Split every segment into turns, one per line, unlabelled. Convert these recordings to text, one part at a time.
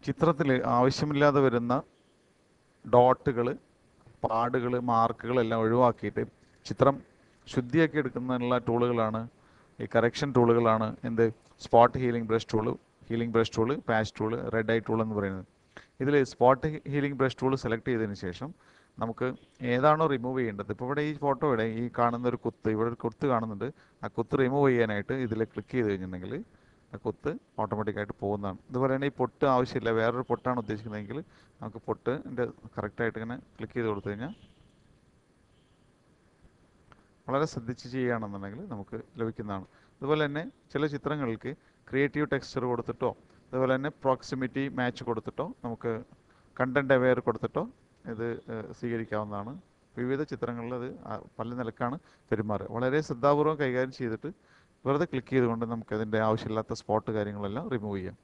ചിത്രത്തിൽ ആവശ്യമില്ലാതെ വരുന്ന ഡോട്ടുകൾ, പാടുകൾ, മാർക്കുകൾ എല്ലാം ഒഴിവാക്കിയിട്ട് ചിത്രം ശുദ്ധിയാക്കി എടുക്കുന്നതിനുള്ള ടൂളുകളാണ് ഈ കറക്ഷൻ ടൂളുകളാണ് എന്ത് spot healing brush tool, patch tool, red I tool എന്ന് പറയുന്നത്. ഇതിൽ spot healing brush tool select ചെയ്തതിന് ശേഷം നമുക്ക് ഏതാണോ റിമൂവ് ചെയ്യേണ്ടത്, ഇപ്പോൾ ഇവിടെ ഈ ഫോട്ടോയുടെ ഈ കാണുന്ന ഒരു കുത്ത്, ഇവിടെ ഒരു കുത്ത് കാണുന്നുണ്ട്. ആ കുത്ത് റിമൂവ് ചെയ്യാനായിട്ട് ഇതിൽ ക്ലിക്ക് ചെയ്ത് കഴിഞ്ഞിട്ടുണ്ടെങ്കിൽ ആ കുത്ത് ഓട്ടോമാറ്റിക്കായിട്ട് പോകുന്നതാണ്. ഇതുപോലെ തന്നെ ഈ പൊട്ട് ആവശ്യമില്ല, വേറൊരു പൊട്ടാണ് ഉദ്ദേശിക്കുന്നതെങ്കിൽ നമുക്ക് പൊട്ടിൻ്റെ കറക്റ്റായിട്ട് ഇങ്ങനെ ക്ലിക്ക് ചെയ്ത് കൊടുത്തു കഴിഞ്ഞാൽ വളരെ ശ്രദ്ധിച്ച് ചെയ്യുകയാണെന്നുണ്ടെങ്കിൽ നമുക്ക് ലഭിക്കുന്നതാണ്. അതുപോലെ തന്നെ ചില ചിത്രങ്ങൾക്ക് ക്രിയേറ്റീവ് ടെക്സ്ചർ കൊടുത്തിട്ടോ അതുപോലെ തന്നെ പ്രോക്സിമിറ്റി മാച്ച് കൊടുത്തിട്ടോ നമുക്ക് കണ്ടൻറ് അവെയർ കൊടുത്തിട്ടോ ഇത് സ്വീകരിക്കാവുന്നതാണ്. വിവിധ ചിത്രങ്ങളിൽ അത് പല നിലക്കാണ് പെരുമാറുക. വളരെ ശ്രദ്ധാപൂർവം കൈകാര്യം ചെയ്തിട്ട് വെറുതെ ക്ലിക്ക് ചെയ്തുകൊണ്ട് നമുക്ക് അതിൻ്റെ ആവശ്യമില്ലാത്ത സ്പോട്ട് കാര്യങ്ങളെല്ലാം റിമൂവ് ചെയ്യാം.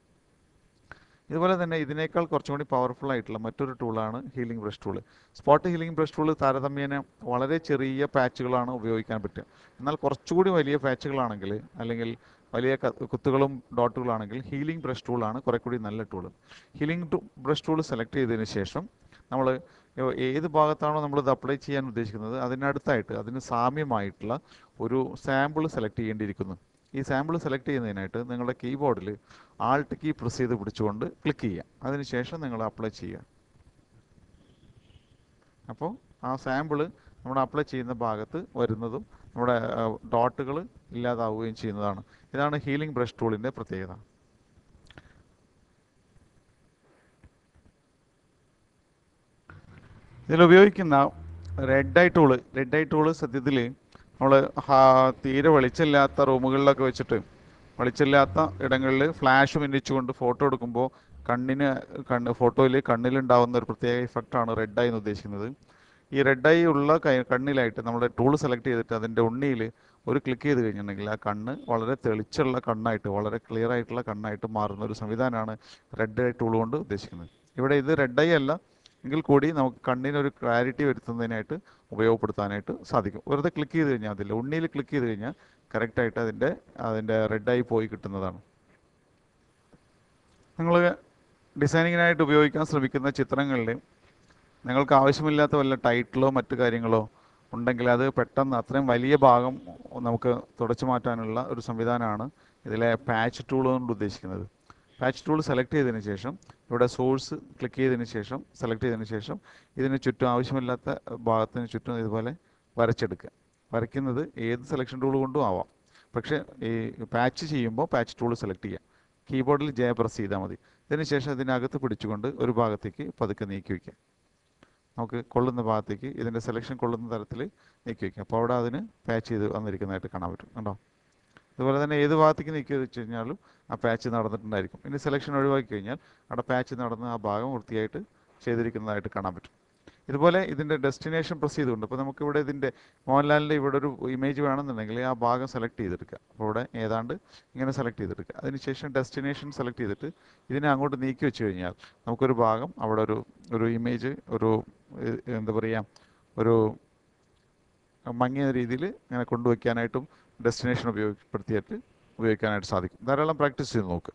ഇതുപോലെ തന്നെ ഇതിനേക്കാൾ കുറച്ചും കൂടി പവർഫുൾ ആയിട്ടുള്ള മറ്റൊരു ടൂളാണ് healing brush tool. Spot healing brush tool താരതമ്യേന വളരെ ചെറിയ പാച്ചുകളാണ് ഉപയോഗിക്കാൻ പറ്റുക. എന്നാൽ കുറച്ചുകൂടി വലിയ പാച്ചുകളാണെങ്കിൽ അല്ലെങ്കിൽ വലിയ കുത്തുകളും ഡോട്ടുകളാണെങ്കിൽ ഹീലിംഗ് ബ്രഷ് ടൂളാണ് കുറെ കൂടി നല്ല tool. Healing brush tool select ചെയ്തതിന് ശേഷം നമ്മൾ ഏത് ഭാഗത്താണോ നമ്മളിത് അപ്ലൈ ചെയ്യാൻ ഉദ്ദേശിക്കുന്നത് അതിനടുത്തായിട്ട് അതിന് സാമ്യമായിട്ടുള്ള ഒരു സാമ്പിൾ സെലക്ട് ചെയ്യേണ്ടിയിരിക്കുന്നു. ഈ സാമ്പിൾ സെലക്ട് ചെയ്യുന്നതിനായിട്ട് നിങ്ങളുടെ കീബോർഡിൽ ആൾട്ട് കീ പ്രസ് ചെയ്ത് പിടിച്ചുകൊണ്ട് ക്ലിക്ക് ചെയ്യാം. അതിനുശേഷം നിങ്ങൾ അപ്ലൈ ചെയ്യുക. അപ്പോൾ ആ സാമ്പിൾ നമ്മൾ അപ്ലൈ ചെയ്യുന്ന ഭാഗത്ത് വരുന്നതും നമ്മുടെ ഡോട്ടുകൾ ഇല്ലാതാവുകയും ചെയ്യുന്നതാണ്. ഇതാണ് ഹീലിംഗ് ബ്രഷ് ടൂളിൻ്റെ പ്രത്യേകത. ഇതിലുപയോഗിക്കുന്ന റെഡ് ഐ ടൂള് സത്യത്തിൽ നമ്മൾ തീരെ വെളിച്ചമില്ലാത്ത റൂമുകളിലൊക്കെ വെച്ചിട്ട് വെളിച്ചമില്ലാത്ത ഇടങ്ങളിൽ ഫ്ലാഷ് മിന്നിച്ചുകൊണ്ട് ഫോട്ടോ എടുക്കുമ്പോൾ ഫോട്ടോയിൽ കണ്ണിലുണ്ടാവുന്ന ഒരു പ്രത്യേക ഇഫക്റ്റാണ് റെഡ് ഐ എന്ന് ഉദ്ദേശിക്കുന്നത്. ഈ റെഡ് ഐ ഉള്ള കണ്ണിലായിട്ട് നമ്മുടെ ടൂൾ സെലക്ട് ചെയ്തിട്ട് അതിൻ്റെ ഉണ്ണിയിൽ ഒരു ക്ലിക്ക് ചെയ്ത് കഴിഞ്ഞിട്ടുണ്ടെങ്കിൽ ആ കണ്ണ് വളരെ തെളിച്ചുള്ള കണ്ണായിട്ട്, വളരെ ക്ലിയർ ആയിട്ടുള്ള കണ്ണായിട്ട് മാറുന്ന ഒരു സംവിധാനമാണ് റെഡ് ഐ ടൂൾ കൊണ്ട് ഉദ്ദേശിക്കുന്നത്. ഇവിടെ ഇത് റെഡ് ഐ അല്ല എങ്കിൽ കൂടി നമുക്ക് കണ്ണിനൊരു ക്ലാരിറ്റി വരുത്തുന്നതിനായിട്ട് ഉപയോഗപ്പെടുത്താനായിട്ട് സാധിക്കും. വെറുതെ ക്ലിക്ക് ചെയ്ത് കഴിഞ്ഞാൽ അതില്ല, ഉണ്ണിയിൽ ക്ലിക്ക് ചെയ്ത് കഴിഞ്ഞാൽ കറക്റ്റായിട്ട് അതിൻ്റെ റെഡ് ഐ പോയി കിട്ടുന്നതാണ്. നിങ്ങൾ ഡിസൈനിങ്ങിനായിട്ട് ഉപയോഗിക്കാൻ ശ്രമിക്കുന്ന ചിത്രങ്ങളിൽ നിങ്ങൾക്ക് ആവശ്യമില്ലാത്ത വല്ല ടൈറ്റിലോ മറ്റു കാര്യങ്ങളോ ഉണ്ടെങ്കിൽ അത് പെട്ടെന്ന് അത്രയും വലിയ ഭാഗം നമുക്ക് തുടച്ചു മാറ്റാനുള്ള ഒരു സംവിധാനമാണ് ഇതിലെ പാച്ച് ടൂൾ കൊണ്ട് ഉദ്ദേശിക്കുന്നത്. പാച്ച് ടൂൾ സെലക്ട് ചെയ്തതിന് ശേഷം ഇവിടെ സോഴ്സ് ക്ലിക്ക് ചെയ്തതിന് ശേഷം സെലക്ട് ചെയ്തതിന് ശേഷം ഇതിന് ചുറ്റും ആവശ്യമില്ലാത്ത ഭാഗത്തിന് ചുറ്റും ഇതുപോലെ വരച്ചെടുക്കുക. വരയ്ക്കുന്നത് ഏത് സെലക്ഷൻ ടൂൾ കൊണ്ടും ആവാം. പക്ഷേ ഈ പാച്ച് ചെയ്യുമ്പോൾ പാച്ച് ടൂൾ സെലക്ട് ചെയ്യാം. കീബോർഡിൽ ജെ പ്രസ് ചെയ്താൽ മതി. ഇതിനുശേഷം ഇതിനകത്ത് പിടിച്ചുകൊണ്ട് ഒരു ഭാഗത്തേക്ക് പതുക്കെ നീക്കി വയ്ക്കുക. നമുക്ക് കൊള്ളുന്ന ഭാഗത്തേക്ക് ഇതിൻ്റെ സെലക്ഷൻ കൊള്ളുന്ന തരത്തിൽ നീക്കി വയ്ക്കുക. അപ്പോൾ അവിടെ അതിന് പാച്ച് ചെയ്ത് വന്നിരിക്കുന്നതായിട്ട് കാണാൻ പറ്റും. കണ്ടോ? അതുപോലെ തന്നെ ഏത് ഭാഗത്തേക്ക് നീക്കി വെച്ച് കഴിഞ്ഞാലും ആ പാച്ച് നടന്നിട്ടുണ്ടായിരിക്കും. ഇനി സെലക്ഷൻ ഒഴിവാക്കി കഴിഞ്ഞാൽ അവിടെ പാച്ച് നടന്ന് ആ ഭാഗം വൃത്തിയായിട്ട് ചെയ്തിരിക്കുന്നതായിട്ട് കാണാൻ പറ്റും. ഇതുപോലെ ഇതിൻ്റെ ഡെസ്റ്റിനേഷൻ പ്രസ് ചെയ്തുകൊണ്ട് ഇപ്പോൾ നമുക്കിവിടെ ഇതിൻ്റെ മോഹൻലാലിൻ്റെ ഇവിടെ ഒരു ഇമേജ് വേണമെന്നുണ്ടെങ്കിൽ ആ ഭാഗം സെലക്ട് ചെയ്തെടുക്കുക. അപ്പോൾ ഇവിടെ ഏതാണ്ട് ഇങ്ങനെ സെലക്ട് ചെയ്തെടുക്കുക. അതിനുശേഷം ഡെസ്റ്റിനേഷൻ സെലക്ട് ചെയ്തിട്ട് ഇതിനെ അങ്ങോട്ട് നീക്കി വെച്ച് കഴിഞ്ഞാൽ നമുക്കൊരു ഭാഗം അവിടെ ഒരു ഇമേജ് എന്താ പറയുക ഒരു മങ്ങിയ രീതിയിൽ ഇങ്ങനെ കൊണ്ടുവയ്ക്കാനായിട്ടും ഡെസ്റ്റിനേഷൻ ഉപയോഗിക്കാനായിട്ട് സാധിക്കും. ധാരാളം പ്രാക്ടീസ് ചെയ്ത് നോക്കുക.